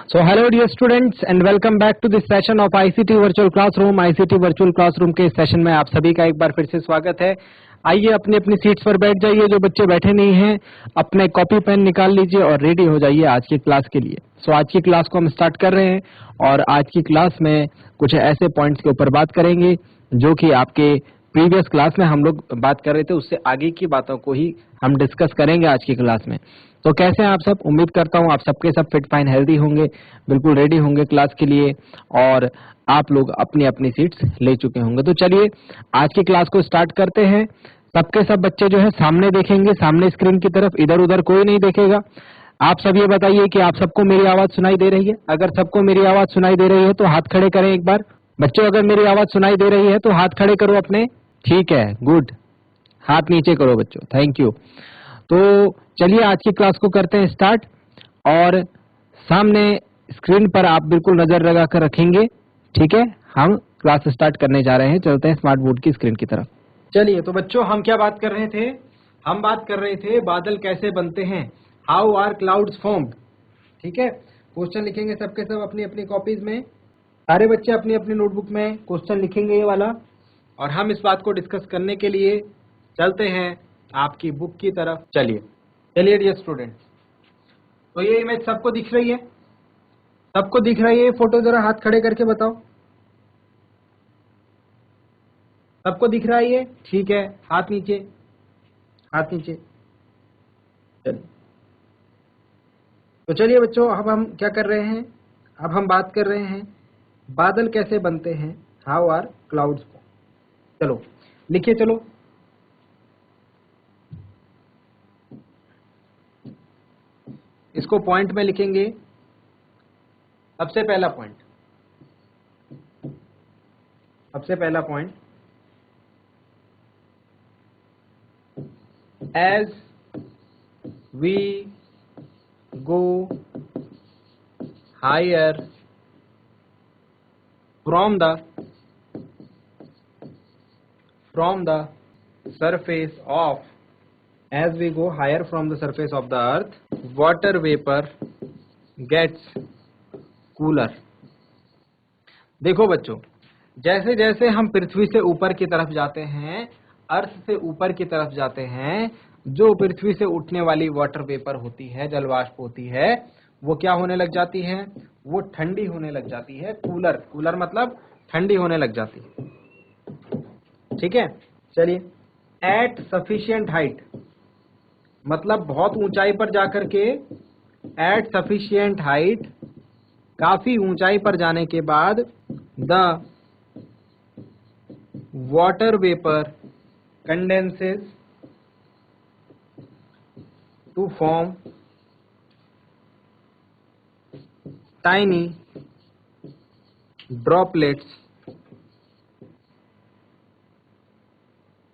So hello dear students and welcome back to this session of ICT Virtual Classroom। ICT Virtual Classroom के इस session में आप सभी का एक बार फिर से स्वागत है। आइए अपनी अपनी सीट्स पर बैठ जाइए। जो बच्चे बैठे नहीं हैं अपने कॉपी पेन निकाल लीजिए और रेडी हो जाइए आज की क्लास के लिए। सो आज की क्लास को हम स्टार्ट कर रहे हैं और आज की क्लास में कुछ ऐसे पॉइंट्स के ऊपर बात करेंगे जो कि आपके प्रीवियस क्लास में हम लोग बात कर रहे थे, उससे आगे की बातों को ही हम डिस्कस करेंगे आज की क्लास में। तो कैसे हैं आप सब? उम्मीद करता हूं आप सबके सब फिट फाइन हेल्दी होंगे, बिल्कुल रेडी होंगे क्लास के लिए और आप लोग अपनी अपनी सीट्स ले चुके होंगे। तो चलिए आज की क्लास को स्टार्ट करते हैं। सबके सब बच्चे जो है सामने देखेंगे, सामने स्क्रीन की तरफ, इधर उधर कोई नहीं देखेगा। आप सब ये बताइए कि आप सबको मेरी आवाज सुनाई दे रही है? अगर सबको मेरी आवाज सुनाई दे रही है तो हाथ खड़े करें एक बार। बच्चों अगर मेरी आवाज सुनाई दे रही है तो हाथ खड़े करो अपने। ठीक है, गुड। हाथ नीचे करो बच्चों, थैंक यू। तो चलिए आज की क्लास को करते हैं स्टार्ट और सामने स्क्रीन पर आप बिल्कुल नजर लगा कर रखेंगे। ठीक है, हम क्लास स्टार्ट करने जा रहे हैं। चलते हैं स्मार्ट बोर्ड की स्क्रीन की तरफ। चलिए तो बच्चों हम क्या बात कर रहे थे? हम बात कर रहे थे बादल कैसे बनते हैं, हाउ आर क्लाउड्स फॉर्म्ड। ठीक है, क्वेश्चन लिखेंगे सबके सब अपनी अपनी कॉपीज में। सारे बच्चे अपनी अपनी नोटबुक में क्वेश्चन लिखेंगे ये वाला और हम इस बात को डिस्कस करने के लिए चलते हैं आपकी बुक की तरफ। चलिए चलिए डियर स्टूडेंट्स, तो ये इमेज सबको दिख रही है? सबको दिख रही है? फोटो जरा हाथ खड़े करके बताओ। सबको दिख रहा है ये? ठीक है, हाथ नीचे, हाथ नीचे। चलिए तो चलिए बच्चों, अब हम क्या कर रहे हैं? अब हम बात कर रहे हैं बादल कैसे बनते हैं, हाउ आर क्लाउड्स। चलो लिखिए, चलो। इसको पॉइंट में लिखेंगे। सबसे पहला पॉइंट, सबसे पहला point, as we go higher from the surface of, as we go higher from the surface of the earth, water vapor gets cooler। देखो बच्चों, जैसे जैसे हम पृथ्वी से ऊपर की तरफ जाते हैं, अर्थ से ऊपर की तरफ जाते हैं, जो पृथ्वी से उठने वाली वाटर वेपर होती है, जल वाष्प होती है, वो क्या होने लग जाती है? वो ठंडी होने लग जाती है। कूलर, कूलर मतलब ठंडी होने लग जाती है। ठीक है, चलिए। एट सफिशिएंट हाइट मतलब बहुत ऊंचाई पर जाकर के, एट सफिशिएंट हाइट काफी ऊंचाई पर जाने के बाद, the water vapour condenses to form tiny droplets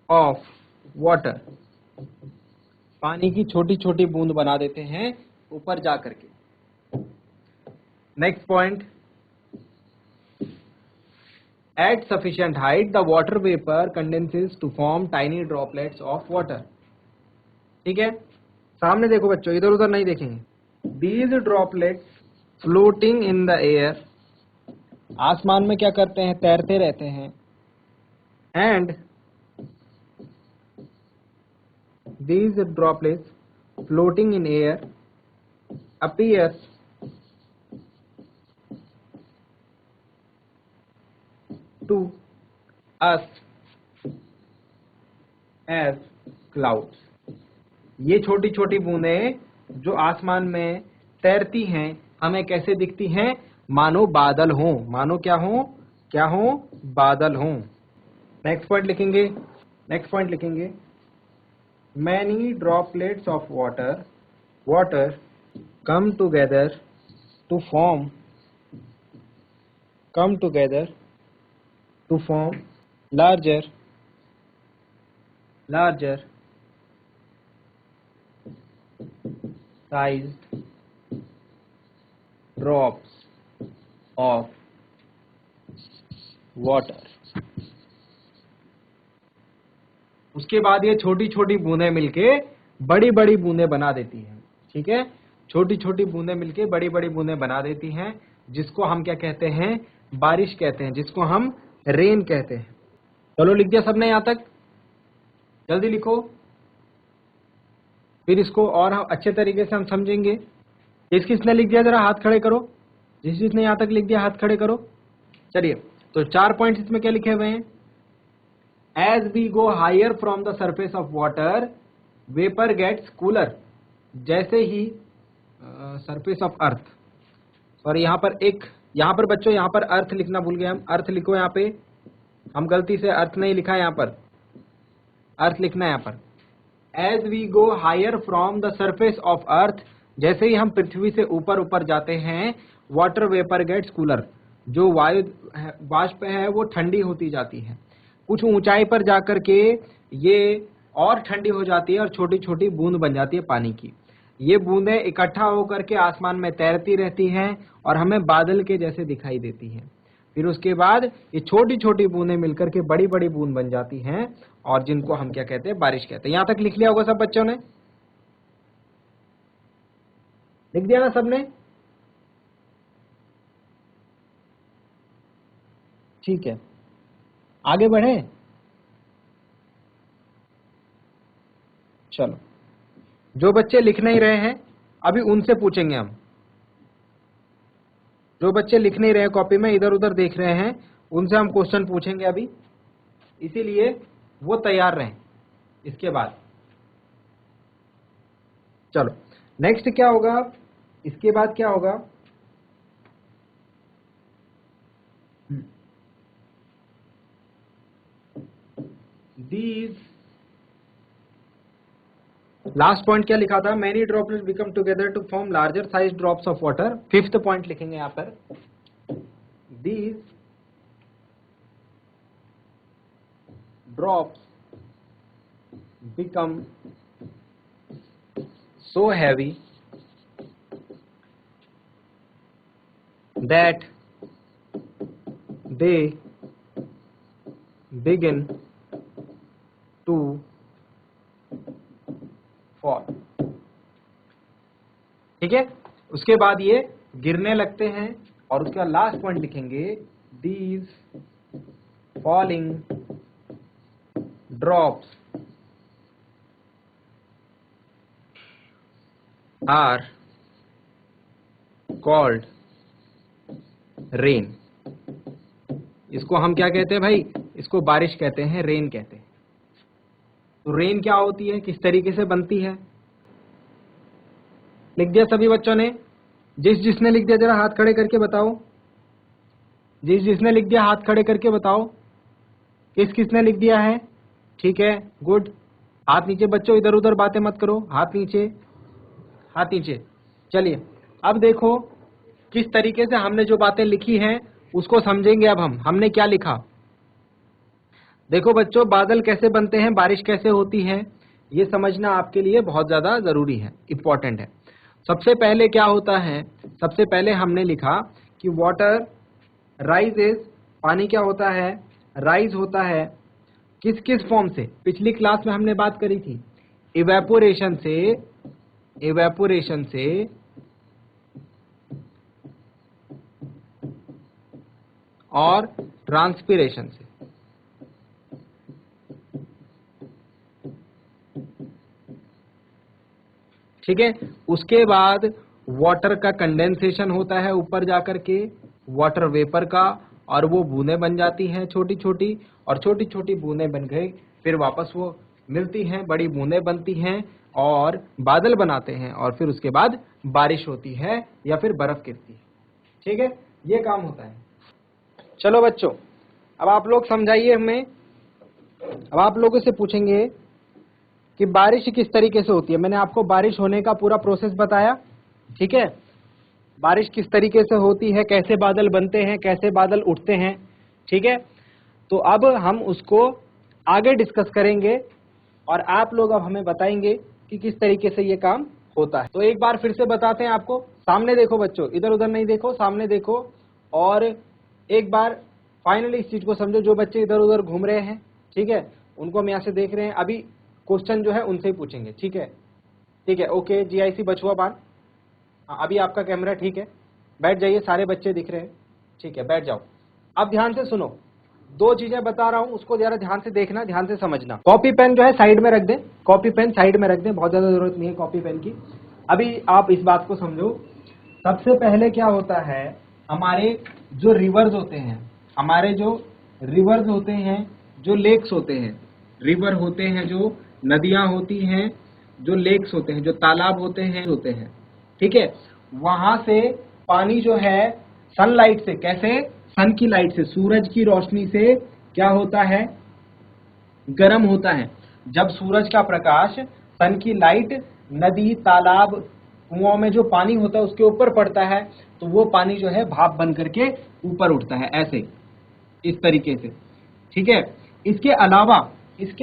of water. पानी की छोटी छोटी बूंद बना देते हैं ऊपर जा करके। Next point, at sufficient height the water vapour condenses to form tiny droplets of water. ठीक है, सामने देखो बच्चों, इधर उधर नहीं देखेंगे। These droplets floating in the air, आसमान में क्या करते हैं? तैरते रहते हैं। And these droplets floating in air appears to us as clouds। ये छोटी छोटी बूंदें जो आसमान में तैरती हैं हमें कैसे दिखती हैं? मानो बादल हों। मानो क्या हों? क्या हों? बादल हों। नेक्स्ट पॉइंट लिखेंगे, नेक्स्ट पॉइंट लिखेंगे, many droplets of water come together to form larger sized drops of water। उसके बाद ये छोटी छोटी बूंदें मिलके बड़ी बड़ी बूंदें बना देती हैं। ठीक है, छोटी छोटी बूंदें मिलके बड़ी बड़ी बूंदें बना देती हैं, जिसको हम क्या कहते हैं, बारिश कहते हैं, जिसको हम रेन कहते हैं। चलो लिख दिया सबने यहां तक, जल्दी लिखो, फिर इसको और अच्छे तरीके से हम समझेंगे। किसने लिख दिया जरा हाथ खड़े करो, जिसने यहां तक लिख दिया हाथ खड़े करो। चलिए, तो 4 पॉइंट्स इसमें क्या लिखे हुए हैं, as we go higher from the surface of water vapour gets cooler. जैसे ही सरफेस ऑफ अर्थ, सॉरी यहाँ पर बच्चों, यहाँ पर अर्थ लिखना भूल गए हम, अर्थ लिखो यहाँ पे, हम गलती से अर्थ नहीं लिखा है, यहाँ पर अर्थ लिखना है यहाँ पर। As we go higher from the surface of earth, जैसे ही हम पृथ्वी से ऊपर ऊपर जाते हैं, वाटर वेपर गेट्स कूलर, जो वायु वाष्प है वो ठंडी होती जाती है। कुछ ऊंचाई पर जाकर के ये और ठंडी हो जाती है और छोटी छोटी बूंद बन जाती है पानी की। ये बूंदें इकट्ठा होकर के आसमान में तैरती रहती हैं और हमें बादल के जैसे दिखाई देती हैं। फिर उसके बाद ये छोटी छोटी बूंदें मिलकर के बड़ी बड़ी बूंद बन जाती हैं और जिनको हम क्या कहते हैं, बारिश कहते हैं। यहां तक लिख लिया होगा सब बच्चों ने, लिख दिया ना सबने? ठीक है, आगे बढ़े। चलो, जो बच्चे लिख नहीं रहे हैं अभी उनसे पूछेंगे हम। जो बच्चे लिख नहीं रहे कॉपी में, इधर उधर देख रहे हैं, उनसे हम क्वेश्चन पूछेंगे अभी, इसीलिए वो तैयार रहें। इसके बाद चलो नेक्स्ट क्या होगा, इसके बाद क्या होगा, दीज लास्ट पॉइंट क्या लिखा था, many droplets become together to form larger size drops of water. Fifth point लिखेंगे यहां पर, these drops become so heavy that they begin to fall। ठीक है, उसके बाद ये गिरने लगते हैं और उसके बाद लास्ट पॉइंट लिखेंगे, these falling drops are called rain। इसको हम क्या कहते हैं भाई, इसको बारिश कहते हैं, रेन कहते हैं। तो रेन क्या होती है, किस तरीके से बनती है, लिख दिया सभी बच्चों ने? जिसने लिख दिया जरा हाथ खड़े करके बताओ, जिसने लिख दिया हाथ खड़े करके बताओ, किसने लिख दिया है? ठीक है, गुड। हाथ नीचे बच्चों, इधर उधर बातें मत करो, हाथ नीचे, हाथ नीचे। चलिए, अब देखो किस तरीके से हमने जो बातें लिखी हैं उसको समझेंगे। अब हमने क्या लिखा, देखो बच्चों, बादल कैसे बनते हैं, बारिश कैसे होती है, ये समझना आपके लिए बहुत ज्यादा जरूरी है, इंपॉर्टेंट है। सबसे पहले क्या होता है, सबसे पहले हमने लिखा कि वाटर राइजेस, पानी क्या होता है, राइज होता है। किस किस फॉर्म से, पिछली क्लास में हमने बात करी थी, इवेपोरेशन से, इवेपोरेशन से और ट्रांसपिरेशन से। ठीक है, उसके बाद वाटर का कंडेंसेशन होता है ऊपर जाकर के, वाटर वेपर का, और वो बूंदें बन जाती हैं छोटी छोटी, और छोटी छोटी बूंदें बन गई, फिर वापस वो मिलती हैं, बड़ी बूंदें बनती हैं और बादल बनाते हैं, और फिर उसके बाद बारिश होती है या फिर बर्फ गिरती है। ठीक है, ये काम होता है। चलो बच्चों, अब आप लोग समझाइए हमें। अब आप लोगों से पूछेंगे कि बारिश किस तरीके से होती है। मैंने आपको बारिश होने का पूरा प्रोसेस बताया, ठीक है, बारिश किस तरीके से होती है, कैसे बादल बनते हैं, कैसे बादल उठते हैं। ठीक है, तो अब हम उसको आगे डिस्कस करेंगे और आप लोग अब हमें बताएंगे कि किस तरीके से ये काम होता है। तो एक बार फिर से बताते हैं आपको, सामने देखो बच्चों, इधर उधर नहीं देखो, सामने देखो, और एक बार फाइनली इस चीज को समझो। जो बच्चे इधर उधर घूम रहे हैं, ठीक है, उनको हम यहाँ से देख रहे हैं, अभी क्वेश्चन जो है उनसे ही पूछेंगे। ठीक है, ठीक है, ओके। GIC बछुआ बान, हाँ, अभी आपका कैमरा ठीक है, बैठ जाइए, सारे बच्चे दिख रहे हैं, ठीक है, बैठ जाओ। अब ध्यान से सुनो, दो चीजें बता रहा हूं, उसको जरा ध्यान से देखना, ध्यान से समझना। कॉपी पेन जो है साइड में रख दें, कॉपी पेन साइड में रख दें, बहुत ज्यादा जरूरत नहीं है कॉपी पेन की। अभी आप इस बात को समझो, सबसे पहले क्या होता है, हमारे जो रिवर्स होते हैं, हमारे जो रिवर्स होते हैं, जो लेक्स होते हैं, रिवर होते हैं, जो नदियां होती हैं, जो लेक्स होते हैं, जो तालाब होते हैं, ठीक है, वहां से पानी जो है सनलाइट से, कैसे, सन की लाइट से, सूरज की रोशनी से क्या होता है, गर्म होता है। जब सूरज का प्रकाश, सन की लाइट नदी, तालाब, कुओं में जो पानी होता है उसके ऊपर पड़ता है, तो वो पानी जो है भाप बन करके ऊपर उठता है, ऐसे, इस तरीके से, ठीक है। इसके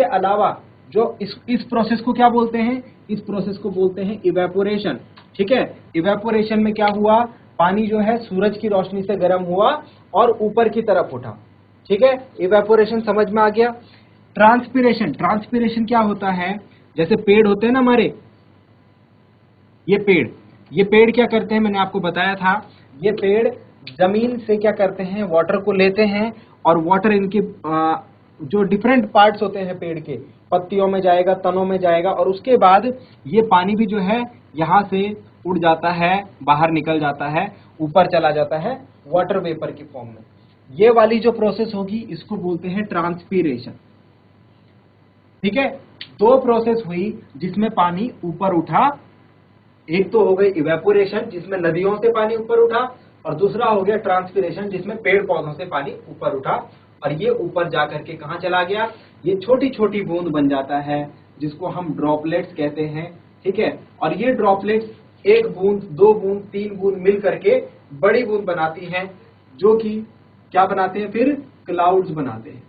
अलावा जो इस प्रोसेस को क्या बोलते हैं, इस प्रोसेस को बोलते हैं इवेपोरेशन, ठीक है। इवेपोरेशन में क्या हुआ, पानी जो है सूरज की रोशनी से गर्म हुआ और ऊपर की तरफ उठा, ठीक है। इवेपोरेशन समझ में आ गया। ट्रांसपिरेशन, ट्रांसपिरेशन क्या होता है, जैसे पेड़ होते हैं ना हमारे, ये पेड़ क्या करते हैं, मैंने आपको बताया था, ये पेड़ जमीन से क्या करते हैं, वाटर को लेते हैं, और वाटर इनके जो डिफरेंट पार्ट्स होते हैं पेड़ के, पत्तियों में जाएगा, तनों में जाएगा, और उसके बाद ये पानी भी जो है यहाँ से उड़ जाता है, बाहर निकल जाता है, ऊपर चला जाता है वाटर वेपर की फॉर्म में। ये वाली जो प्रोसेस होगी इसको बोलते हैं ट्रांसपीरेशन, ठीक है। दो प्रोसेस हुई जिसमें पानी ऊपर उठा, एक तो हो गई इवेपोरेशन जिसमें नदियों से पानी ऊपर उठा, और दूसरा हो गया ट्रांसपिरेशन जिसमें पेड़ पौधों से पानी ऊपर उठा, और ये ऊपर जाकर के कहां चला गया, ये छोटी छोटी बूंद बन जाता है जिसको हम ड्रॉपलेट्स कहते हैं, ठीक है। और ये ड्रॉपलेट्स एक बूंद, दो बूंद, तीन बूंद मिल करके बड़ी बूंद बनाती हैं, जो कि क्या बनाते हैं, फिर क्लाउड्स बनाते हैं।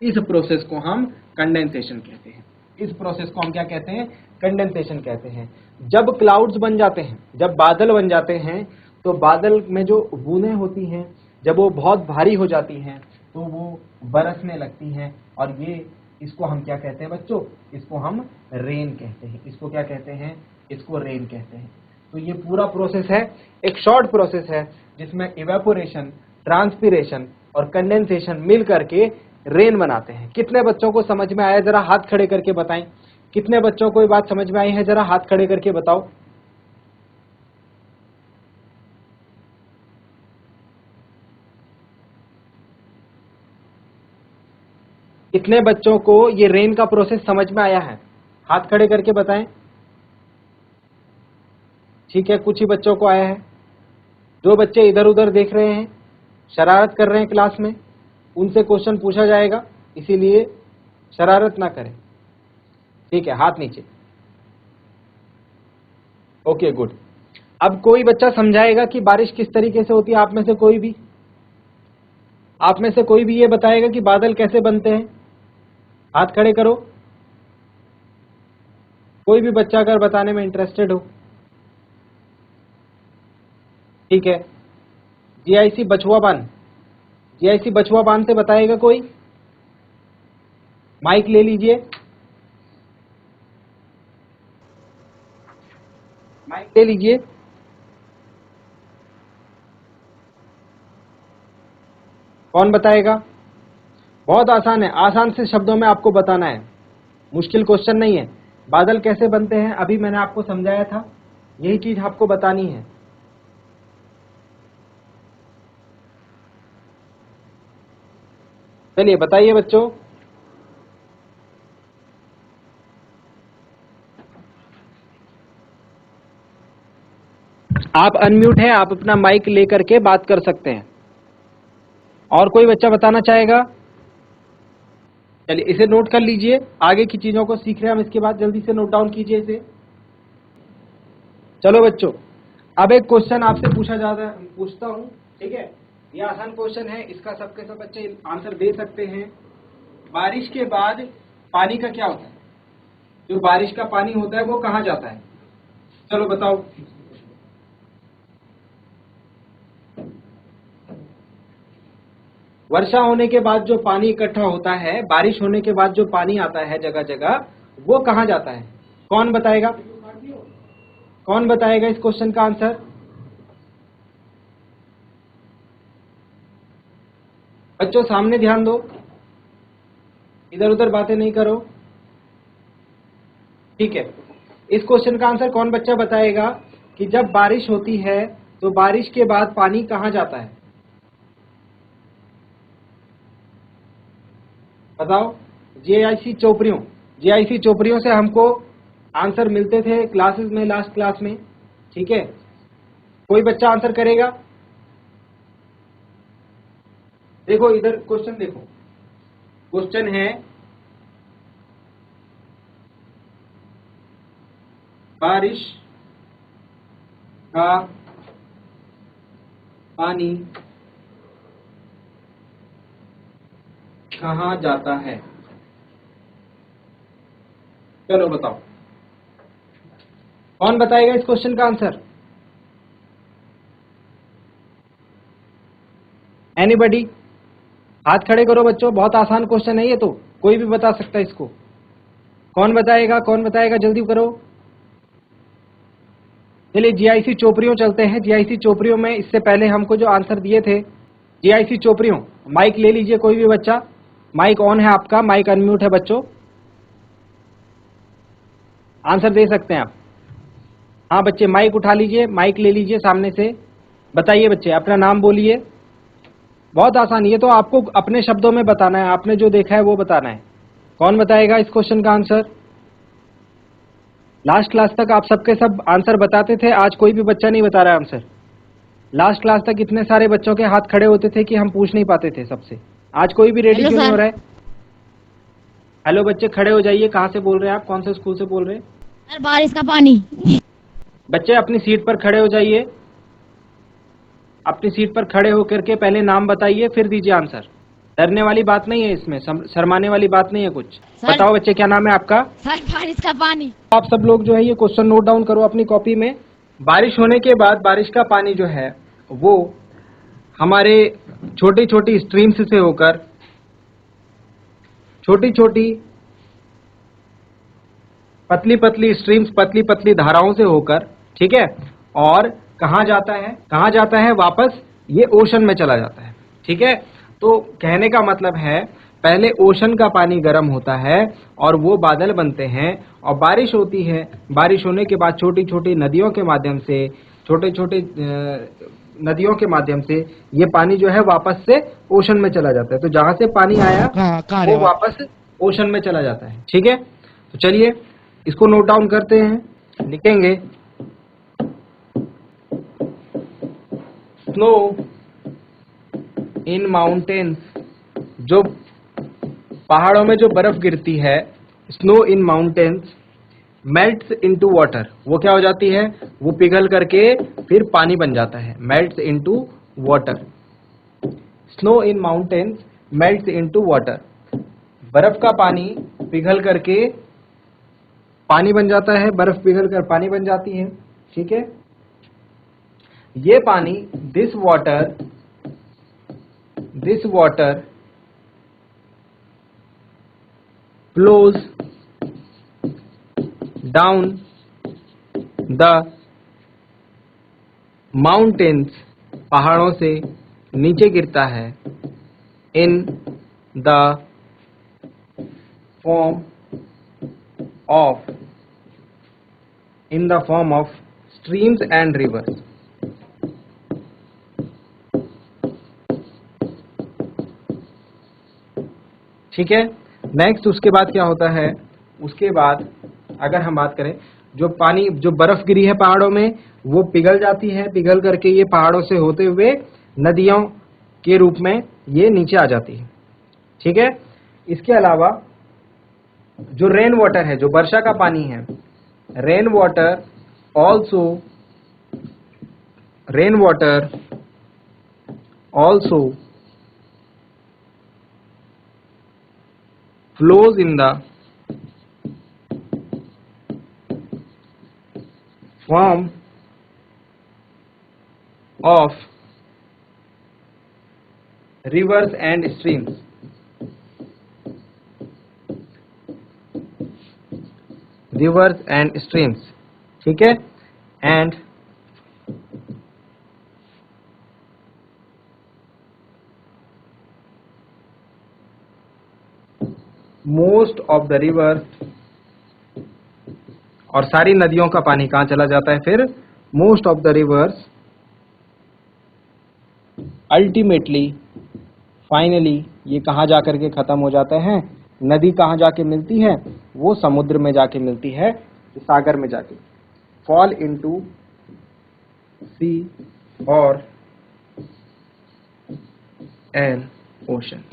इस प्रोसेस को हम कंडेंसेशन कहते हैं। इस प्रोसेस को हम क्या कहते हैं, कंडेंसेशन कहते हैं। जब क्लाउड्स बन जाते हैं, जब बादल बन जाते हैं, तो बादल में जो बूंदें होती हैं, जब वो बहुत भारी हो जाती हैं तो वो बरसने लगती हैं, और ये, इसको हम क्या कहते हैं बच्चों, इसको हम रेन कहते हैं। इसको क्या कहते हैं, इसको रेन कहते हैं। तो ये पूरा प्रोसेस है, एक शॉर्ट प्रोसेस है जिसमें इवेपोरेशन, ट्रांसपिरेशन और कंडेंसेशन मिल करके रेन बनाते हैं। कितने बच्चों को समझ में आया, जरा हाथ खड़े करके बताएं। कितने बच्चों को ये बात समझ में आई है, जरा हाथ खड़े करके बताओ। कितने बच्चों को ये रेन का प्रोसेस समझ में आया है, हाथ खड़े करके बताएं। ठीक है, कुछ ही बच्चों को आया है। जो बच्चे इधर उधर देख रहे हैं, शरारत कर रहे हैं क्लास में, उनसे क्वेश्चन पूछा जाएगा, इसीलिए शरारत ना करें, ठीक है। हाथ नीचे, ओके गुड। अब कोई बच्चा समझाएगा कि बारिश किस तरीके से होती है, आप में से कोई भी, आप में से कोई भी ये बताएगा कि बादल कैसे बनते हैं, हाथ खड़े करो। कोई भी बच्चा अगर बताने में इंटरेस्टेड हो, ठीक है। जीआईसी बछुआ बांध, जीआईसी बछुआ बांध से बताएगा कोई, माइक ले लीजिए, माइक ले लीजिए। कौन बताएगा, बहुत आसान है, आसान से शब्दों में आपको बताना है, मुश्किल क्वेश्चन नहीं है। बादल कैसे बनते हैं अभी मैंने आपको समझाया था, यही चीज आपको बतानी है। चलिए बताइए बच्चों। आप अनम्यूट हैं, आप अपना माइक लेकर के बात कर सकते हैं। और कोई बच्चा बताना चाहेगा, चलिए इसे नोट कर लीजिए, आगे की चीजों को सीख रहे हैं हम इसके बाद, जल्दी से नोट डाउन कीजिए इसे। चलो बच्चों, अब एक क्वेश्चन आपसे पूछता हूं, ठीक है। ये आसान क्वेश्चन है, इसका सबके सब बच्चे आंसर दे सकते हैं। बारिश के बाद पानी का क्या होता है, जो बारिश का पानी होता है वो कहाँ जाता है, चलो बताओ। वर्षा होने के बाद जो पानी इकट्ठा होता है, बारिश होने के बाद जो पानी आता है जगह जगह, वो कहाँ जाता है, कौन बताएगा। कौन बताएगा इस क्वेश्चन का आंसर? बच्चों सामने ध्यान दो, इधर उधर बातें नहीं करो। ठीक है, इस क्वेश्चन का आंसर कौन बच्चा बताएगा कि जब बारिश होती है तो बारिश के बाद पानी कहाँ जाता है? बताओ। जीआईसी चोपड़ियों, जीआईसी चोपड़ियों से हमको आंसर मिलते थे क्लासेस में, लास्ट क्लास में। ठीक है, कोई बच्चा आंसर करेगा? देखो इधर क्वेश्चन देखो, क्वेश्चन है बारिश का पानी कहाँ जाता है? चलो बताओ, कौन बताएगा इस क्वेश्चन का आंसर? एनीबडी? हाथ खड़े करो बच्चों, बहुत आसान क्वेश्चन है ये तो, कोई भी बता सकता है इसको। कौन बताएगा, कौन बताएगा, जल्दी करो। चलिए जीआईसी चोपड़ियों चलते हैं। जीआईसी चोपड़ियों में इससे पहले हमको जो आंसर दिए थे, जीआईसी चोपड़ियों, माइक ले लीजिए कोई भी बच्चा। माइक ऑन है आपका, माइक अनम्यूट है बच्चों, आंसर दे सकते हैं आप। हाँ बच्चे माइक उठा लीजिए, माइक ले लीजिए सामने से, बताइए बच्चे, अपना नाम बोलिए। बहुत आसान, ये तो आपको अपने शब्दों में बताना है, आपने जो देखा है वो बताना है। कौन बताएगा इस क्वेश्चन का आंसर? लास्ट क्लास तक आप सबके सब आंसर बताते थे, आज कोई भी बच्चा नहीं बता रहा है आंसर। लास्ट क्लास तक इतने सारे बच्चों के हाथ खड़े होते थे कि हम पूछ नहीं पाते थे सबसे, आज कोई भी रेडी क्यों नहीं हो रहा है? हेलो बच्चे खड़े हो जाइए, कहाँ से बोल रहे हैं आप, कौन से स्कूल से बोल रहे हैं? सर बारिश का पानी। बच्चे अपनी सीट पर खड़े हो जाइए, अपनी सीट पर खड़े होकर के पहले नाम बताइए फिर दीजिए आंसर। डरने वाली बात नहीं है इसमें, शर्माने वाली बात नहीं है कुछ। बताओ बच्चे क्या नाम है आपका? सर बारिश का पानी। आप सब लोग जो है ये क्वेश्चन नोट डाउन करो अपनी कॉपी में। बारिश होने के बाद बारिश का पानी जो है वो हमारे छोटी छोटी स्ट्रीम्स से होकर, छोटी छोटी पतली पतली स्ट्रीम्स, पतली पतली धाराओं से होकर, ठीक है, और कहाँ जाता है, कहाँ जाता है? वापस ये ओशन में चला जाता है। ठीक है, तो कहने का मतलब है पहले ओशन का पानी गर्म होता है और वो बादल बनते हैं और बारिश होती है। बारिश होने के बाद छोटी छोटी नदियों के माध्यम से, छोटे छोटे नदियों के माध्यम से ये पानी जो है वापस से ओशन में चला जाता है। तो जहां से पानी आया वो वापस ओशन में चला जाता है। ठीक है, तो चलिए इसको नोट डाउन करते हैं, लिखेंगे स्नो इन माउंटेन्स, जो पहाड़ों में जो बर्फ गिरती है, snow in mountains melts into water, वो क्या हो जाती है? वो पिघल करके फिर पानी बन जाता है, melts into water. Snow in mountains melts into water, बर्फ का पानी पिघल करके पानी बन जाता है, बर्फ पिघल कर पानी बन जाती है। ठीक है, ये पानी, this water flows down the mountains, पहाड़ों से नीचे गिरता है, in the form of streams and reverse. ठीक है, नेक्स्ट उसके बाद क्या होता है? उसके बाद अगर हम बात करें, जो पानी, जो बर्फ गिरी है पहाड़ों में, वो पिघल जाती है, पिघल करके ये पहाड़ों से होते हुए नदियों के रूप में ये नीचे आ जाती है। ठीक है, इसके अलावा जो रेन वाटर है, जो वर्षा का पानी है, rain water also flows in the form of rivers and streams। Reverse and streams. ठीक है, and most of the rivers, और सारी नदियों का पानी कहां चला जाता है फिर? Most of the reverse ultimately, finally, ये कहां जाकर के खत्म हो जाते हैं? नदी कहां जाके मिलती है? वो समुद्र में जाके मिलती है, सागर में जाके, फॉल इनटू सी और एन ओशन।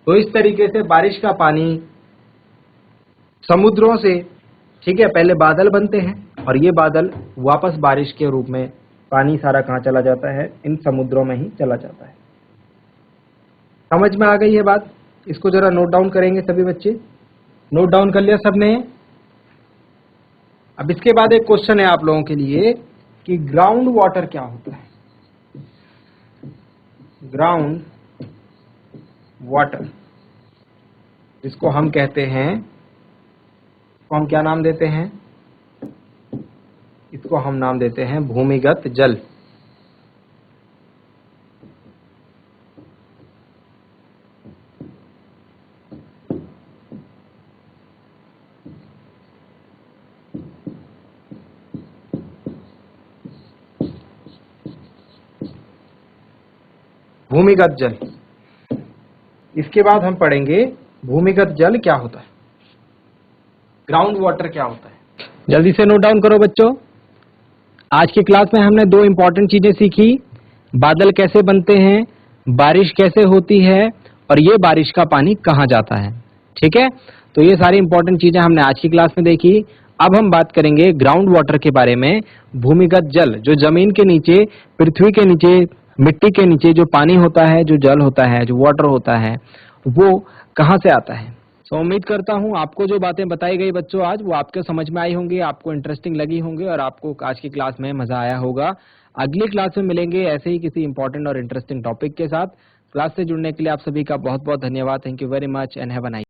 तो इस तरीके से बारिश का पानी समुद्रों से, ठीक है, पहले बादल बनते हैं और ये बादल वापस बारिश के रूप में पानी सारा कहां चला जाता है? इन समुद्रों में ही चला जाता है। समझ में आ गई ये बात? इसको जरा नोट डाउन करेंगे सभी बच्चे। नोट डाउन कर लिया सबने? अब इसके बाद एक क्वेश्चन है आप लोगों के लिए कि ग्राउंड वाटर क्या होता है? ग्राउंड वाटर, इसको हम कहते हैं, इसको हम क्या नाम देते हैं? इसको हम नाम देते हैं भूमिगत जल। भूमिगत जल। इसके बाद हम पढ़ेंगे भूमिगत जल क्या होता है, ग्राउंड वाटर क्या होता है। जल्दी से नोट डाउन करो बच्चों। आज की क्लास में हमने दो इंपॉर्टेंट चीजें सीखी, बादल कैसे बनते हैं, बारिश कैसे होती है, और ये बारिश का पानी कहां जाता है। ठीक है, तो ये सारी इंपॉर्टेंट चीजें हमने आज की क्लास में देखी। अब हम बात करेंगे ग्राउंड वाटर के बारे में। भूमिगत जल, जो जमीन के नीचे, पृथ्वी के नीचे, मिट्टी के नीचे जो पानी होता है, जो जल होता है, जो वाटर होता है, वो कहां से आता है। तो उम्मीद करता हूं आपको जो बातें बताई गई बच्चों आज, वो आपके समझ में आई होंगी, आपको इंटरेस्टिंग लगी होंगी और आपको आज की क्लास में मजा आया होगा। अगली क्लास में मिलेंगे ऐसे ही किसी इंपॉर्टेंट और इंटरेस्टिंग टॉपिक के साथ। क्लास से जुड़ने के लिए आप सभी का बहुत बहुत धन्यवाद। Thank you very much and have a nice